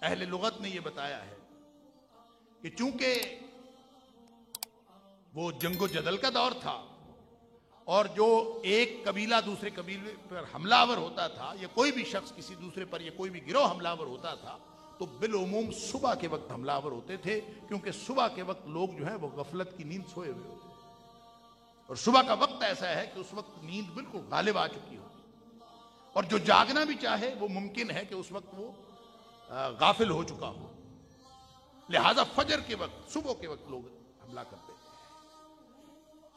अहले लुगत ने यह बताया है कि चूंकि वो जंगो जदल का दौर था और जो एक कबीला दूसरे कबीले पर हमलावर होता था या कोई भी शख्स किसी दूसरे पर या कोई भी गिरोह हमलावर होता था तो बिलउमूम सुबह के वक्त हमलावर होते थे, क्योंकि सुबह के वक्त लोग जो है वो गफलत की नींद सोए हुए होते और सुबह का वक्त ऐसा है कि उस वक्त नींद बिल्कुल गालिब आ चुकी हो और जो जागना भी चाहे वो मुमकिन है कि उस वक्त वो गाफिल हो चुका हो। लिहाजा फजर के वक्त सुबह के वक्त लोग हमला करते थे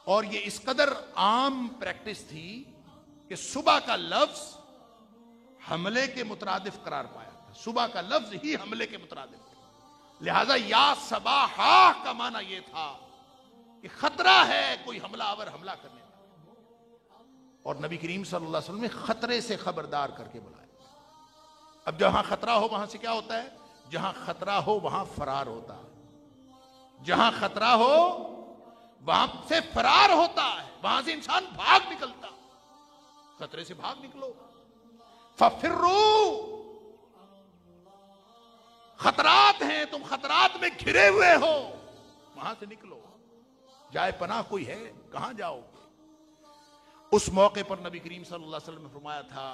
और ये इस कदर आम प्रैक्टिस थी कि सुबह का लफ्ज हमले के मुतरादिफ करार पाया था। सुबह का लफ्ज ही हमले के मुतरादिफ था। लिहाजा या सबाहा का माना यह था कि खतरा है कोई हमलावर हमला करने वाला, और नबी करीम सल्लल्लाहु अलैहि वसल्लम ने खतरे से खबरदार करके बुलाया। अब जहां खतरा हो वहां से क्या होता है, जहां खतरा हो वहां फरार होता है, जहां खतरा हो वहां से फरार होता है, वहां से इंसान भाग निकलता। खतरे से भाग निकलो, फफिर्रू, खतरात हैं, तुम खतरात में घिरे हुए हो, वहां से निकलो। जाए पनाह कोई है, कहां जाओगे। उस मौके पर नबी करीम सल्लल्लाहु अलैहि वसल्लम ने फरमाया था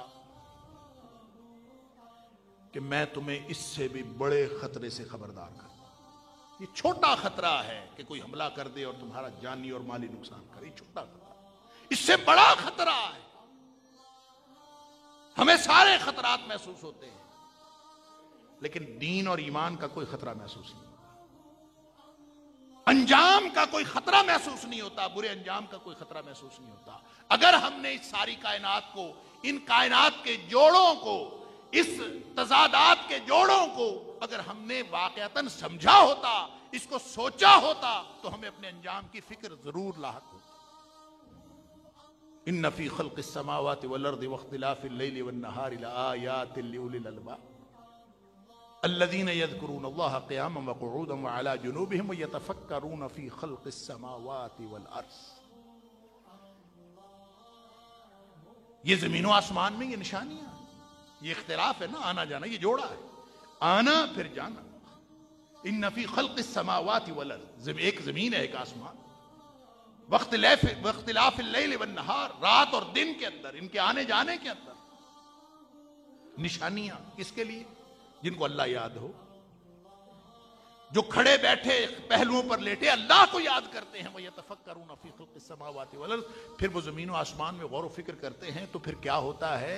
कि मैं तुम्हें इससे भी बड़े खतरे से खबरदार कर। ये छोटा खतरा है कि कोई हमला कर दे और तुम्हारा जानी और माली नुकसान करे, छोटा खतरा। इससे बड़ा खतरा है, हमें सारे खतरात महसूस होते हैं लेकिन दीन और ईमान का कोई खतरा महसूस नहीं होता, अंजाम का कोई खतरा महसूस नहीं होता, बुरे अंजाम का कोई खतरा महसूस नहीं होता। अगर हमने इस सारी कायनात को, इन कायनात के जोड़ों को, इस तजादात के जोड़ों को अगर हमने वाकयातन समझा होता, इसको सोचा होता, तो हमें अपने अंजाम की फिक्र जरूर लाहक होती। इन्न फी खल्क़िस समावाति वल अर्दि वख्तिलाफिल लैलि वन नहारि लआयातिन लिउलिल अलबाब अल्लज़ीना यज़कुरूनल्लाह क़ियामन व क़ुऊदन व अला जुनूबिहिम व यतफ़क्करून फी खल्क़िस समावाति वल अर्ज़। ये जमीन व आसमान में ये निशानियां, ये इख्तिलाफ है ना, आना जाना, ये जोड़ा है, आना फिर जाना। इन्न फी खल्क़िस समावाति वल अर्ज़, एक जमीन है एक आसमान, वख्तिलाफिल लैलि वन नहार, रात और दिन के अंदर, इनके आने जाने के अंदर निशानियां। किसके लिए? जिनको अल्लाह याद हो, जो खड़े बैठे पहलुओं पर लेटे अल्लाह को याद करते हैं। वो यतफ़क्करून फी खल्क़िस समावाति वल अर्ज़, फिर वो जमीन और आसमान में गौर व फिक्र करते हैं, तो फिर क्या होता है,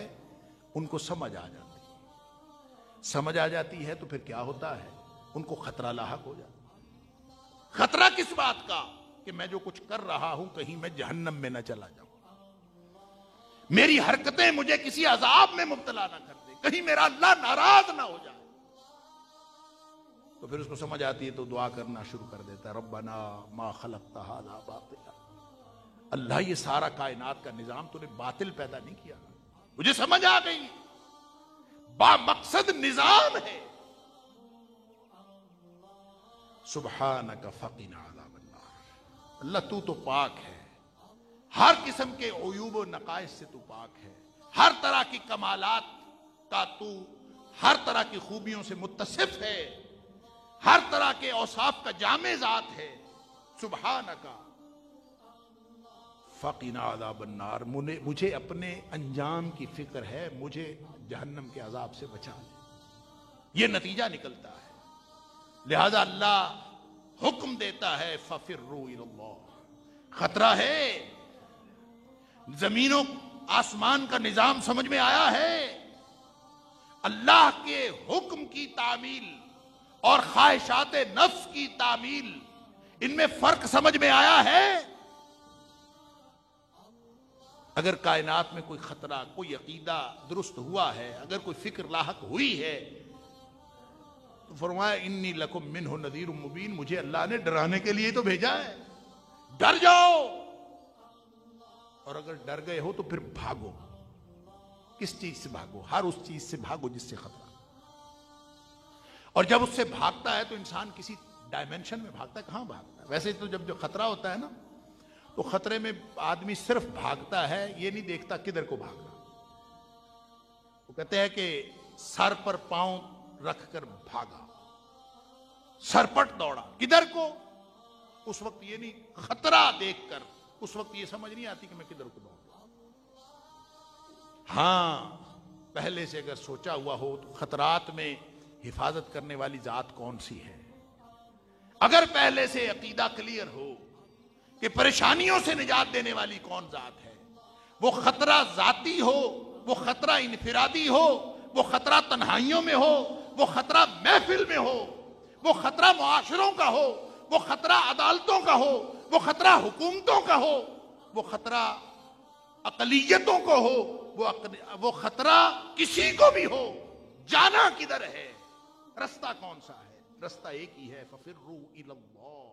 उनको समझ आ जाती है। समझ आ जाती है तो फिर क्या होता है, उनको खतरा लाहक हो जाता है। खतरा किस बात का, कि मैं जो कुछ कर रहा हूं कहीं मैं जहन्नम में न चला जाऊं, मेरी हरकतें मुझे किसी अजाब में मुब्तला ना कर दे, कहीं मेरा अल्लाह नाराज ना हो जाए। तो फिर उसको समझ आती है तो दुआ करना शुरू कर देता है, रब्बना मा खलक़्ता हाज़ा बातिला, अल्लाह ये सारा कायनात का निजाम तूने बातिल पैदा नहीं किया, मुझे समझ आ गई, बामकसद निजाम है। सुब्हानका फ़क़िना अज़ाबन नार, अल्लाह तू तो पाक है, हर किस्म के उयूब व नकाइस से तू पाक है, हर तरह की कमालात का तू हर तरह की खूबियों से मुत्तसिफ है, हर तरह के औसाफ का जामे ज़ात है। सुब्हानका फ़क़िना अज़ाबन नार, मुझे अपने अंजाम की फिक्र है, मुझे जहन्नम के अजाब से बचा ले, ये नतीजा निकलता है। लिहाजा अल्लाह हुक्म देता है, फ़फ़िर्रू इलल्लाह। खतरा है, जमीनों आसमान का निजाम समझ में आया है, अल्लाह के हुक्म की तामील और ख्वाहिशात नफ्स की तामील, इनमें फर्क समझ में आया है। अगर कायनात में कोई खतरा, कोई अकीदा दुरुस्त हुआ है, अगर कोई फिक्र लाहक हुई है, तो फरमाया इन्नी लकुम मिन्हु नज़ीरुम मुबीन, मुझे अल्लाह ने डराने के लिए तो भेजा है, डर जाओ। और अगर डर गए हो तो फिर भागो। किस चीज से भागो? हर उस चीज से भागो जिससे खतरा। और जब उससे भागता है तो इंसान किसी डायमेंशन में भागता है। कहां भागता है? वैसे तो जब जो खतरा होता है ना, तो खतरे में आदमी सिर्फ भागता है, ये नहीं देखता किधर को भाग रहा। वो कहते हैं कि सर पर पांव रखकर भागा, सरपट दौड़ा। किधर को? उस वक्त ये नहीं, खतरा देखकर उस वक्त ये समझ नहीं आती कि मैं किधर को दौड़ा। हां, पहले से अगर सोचा हुआ हो तो खतरात में हिफाजत करने वाली जात कौन सी है। अगर पहले से अकीदा क्लियर हो कि परेशानियों से निजात देने वाली कौन जात है, वो खतरा जाती हो, वो खतरा इनफिरादी हो, वो खतरा तन्हाइयों में हो, वो खतरा महफिल में हो, वो खतरा मुआशरों का हो, वो खतरा अदालतों का हो, वो खतरा हुकूमतों का हो, वो खतरा अकलियतों को हो, वो खतरा किसी को भी हो, जाना किधर है, रास्ता कौन सा है? रास्ता एक ही है, फफिर्रू इलल्लाह।